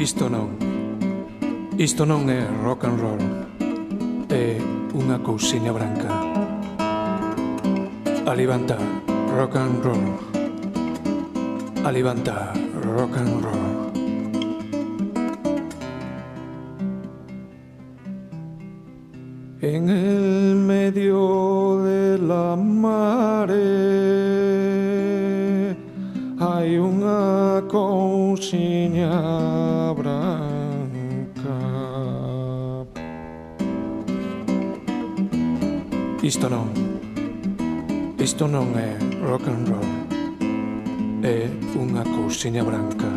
Isto non é rock and roll, é unha cousiña branca. Alivanta rock and roll, alivanta rock and roll. En el medio de la mare hai unha cousiña branca. Isto non é rock and roll, é unha cousiña branca.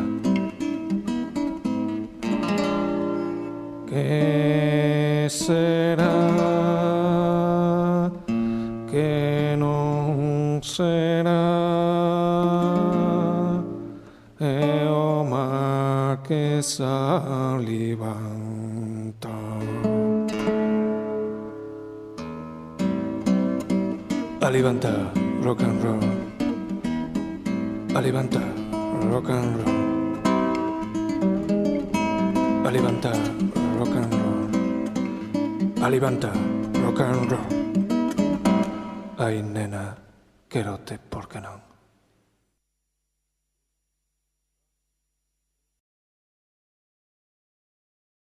Que será, que non será, é o mar que se alivanta. Alivanta rock and roll, alivanta rock and roll, alivanta rock and roll, alivanta rock and roll. Ai, nena, querote, por que non?